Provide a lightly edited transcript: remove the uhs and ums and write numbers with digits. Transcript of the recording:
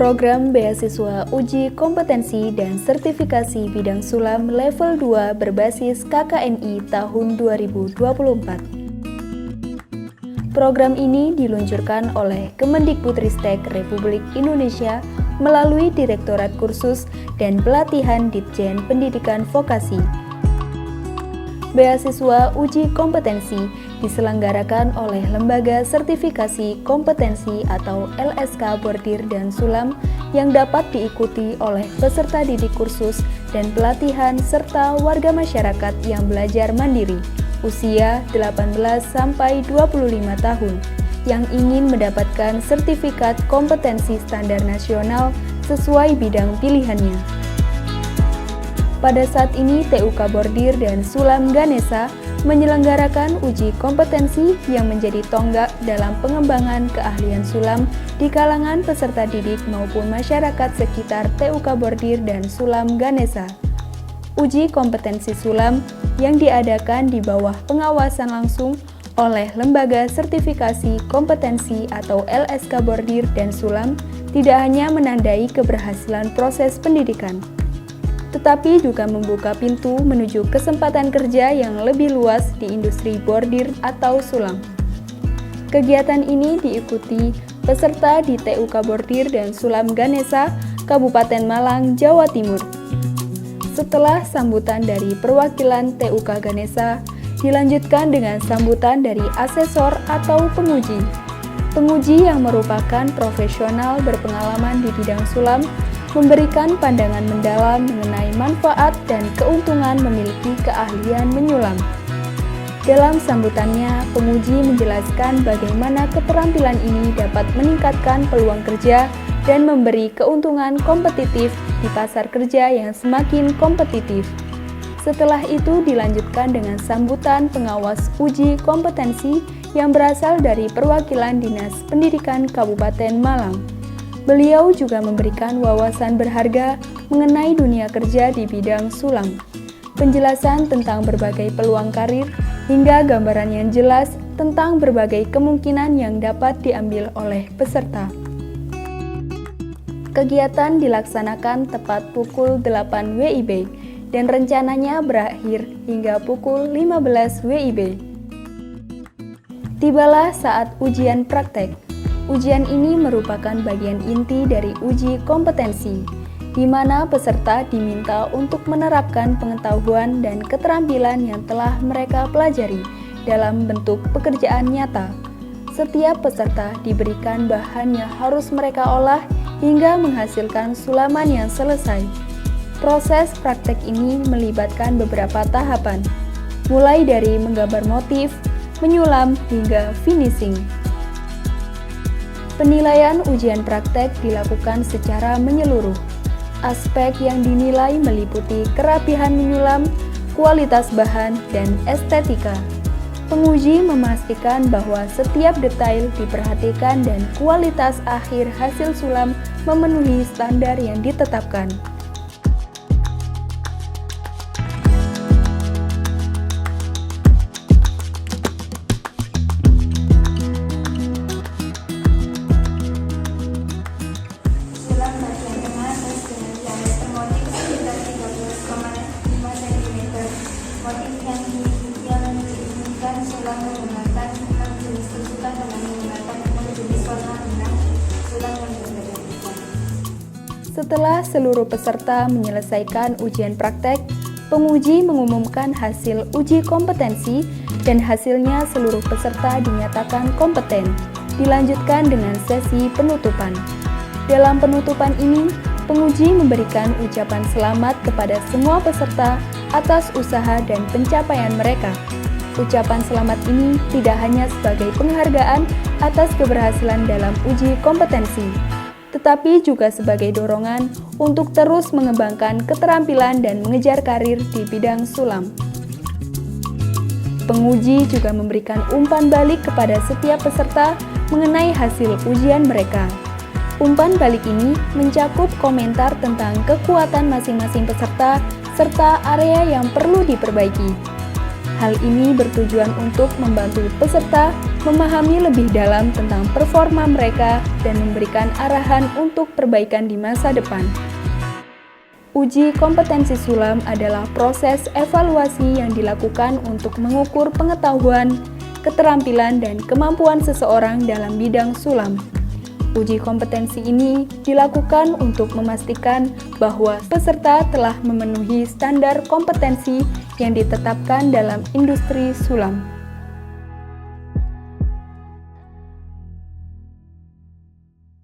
Program Beasiswa Uji Kompetensi dan Sertifikasi Bidang Sulam Level 2 berbasis KKNI tahun 2024. Program ini diluncurkan oleh Kemendikbudristek Republik Indonesia melalui Direktorat Kursus dan Pelatihan Ditjen Pendidikan Vokasi. Beasiswa Uji Kompetensi diselenggarakan oleh Lembaga Sertifikasi Kompetensi atau LSK Bordir dan Sulam yang dapat diikuti oleh peserta didik kursus dan pelatihan serta warga masyarakat yang belajar mandiri usia 18-25 tahun yang ingin mendapatkan sertifikat kompetensi standar nasional sesuai bidang pilihannya. Pada saat ini TUK Bordir dan Sulam Ganesha menyelenggarakan uji kompetensi yang menjadi tonggak dalam pengembangan keahlian sulam di kalangan peserta didik maupun masyarakat sekitar TUK Bordir dan Sulam Ganesha. Uji kompetensi sulam yang diadakan di bawah pengawasan langsung oleh Lembaga Sertifikasi Kompetensi atau LSK Bordir dan Sulam tidak hanya menandai keberhasilan proses pendidikan, tetapi juga membuka pintu menuju kesempatan kerja yang lebih luas di industri bordir atau sulam. Kegiatan ini diikuti peserta di TUK Bordir dan Sulam Ganesha, Kabupaten Malang, Jawa Timur. Setelah sambutan dari perwakilan TUK Ganesha, dilanjutkan dengan sambutan dari asesor atau penguji. Penguji yang merupakan profesional berpengalaman di bidang sulam memberikan pandangan mendalam mengenai manfaat dan keuntungan memiliki keahlian menyulam. Dalam sambutannya, penguji menjelaskan bagaimana keterampilan ini dapat meningkatkan peluang kerja dan memberi keuntungan kompetitif di pasar kerja yang semakin kompetitif. Setelah itu dilanjutkan dengan sambutan pengawas uji kompetensi yang berasal dari perwakilan Dinas Pendidikan Kabupaten Malang. Beliau juga memberikan wawasan berharga mengenai dunia kerja di bidang sulam, penjelasan tentang berbagai peluang karir, hingga gambaran yang jelas tentang berbagai kemungkinan yang dapat diambil oleh peserta. Kegiatan dilaksanakan tepat pukul 8 WIB dan rencananya berakhir hingga pukul 15 WIB. Tibalah saat ujian praktek. Ujian ini merupakan bagian inti dari uji kompetensi, di mana peserta diminta untuk menerapkan pengetahuan dan keterampilan yang telah mereka pelajari dalam bentuk pekerjaan nyata. Setiap peserta diberikan bahan yang harus mereka olah hingga menghasilkan sulaman yang selesai. Proses praktek ini melibatkan beberapa tahapan, mulai dari menggambar motif, menyulam, hingga finishing. Penilaian ujian praktek dilakukan secara menyeluruh. Aspek yang dinilai meliputi kerapihan menyulam, kualitas bahan, dan estetika. Penguji memastikan bahwa setiap detail diperhatikan dan kualitas akhir hasil sulam memenuhi standar yang ditetapkan. Setelah seluruh peserta menyelesaikan ujian praktek, penguji mengumumkan hasil uji kompetensi dan hasilnya seluruh peserta dinyatakan kompeten. Dilanjutkan dengan sesi penutupan. Dalam penutupan ini, penguji memberikan ucapan selamat kepada semua peserta atas usaha dan pencapaian mereka. Ucapan selamat ini tidak hanya sebagai penghargaan atas keberhasilan dalam uji kompetensi, tetapi juga sebagai dorongan untuk terus mengembangkan keterampilan dan mengejar karir di bidang sulam. Penguji juga memberikan umpan balik kepada setiap peserta mengenai hasil ujian mereka. Umpan balik ini mencakup komentar tentang kekuatan masing-masing peserta serta area yang perlu diperbaiki. Hal ini bertujuan untuk membantu peserta memahami lebih dalam tentang performa mereka dan memberikan arahan untuk perbaikan di masa depan. Uji kompetensi sulam adalah proses evaluasi yang dilakukan untuk mengukur pengetahuan, keterampilan, dan kemampuan seseorang dalam bidang sulam. Uji kompetensi ini dilakukan untuk memastikan bahwa peserta telah memenuhi standar kompetensi yang ditetapkan dalam industri sulam.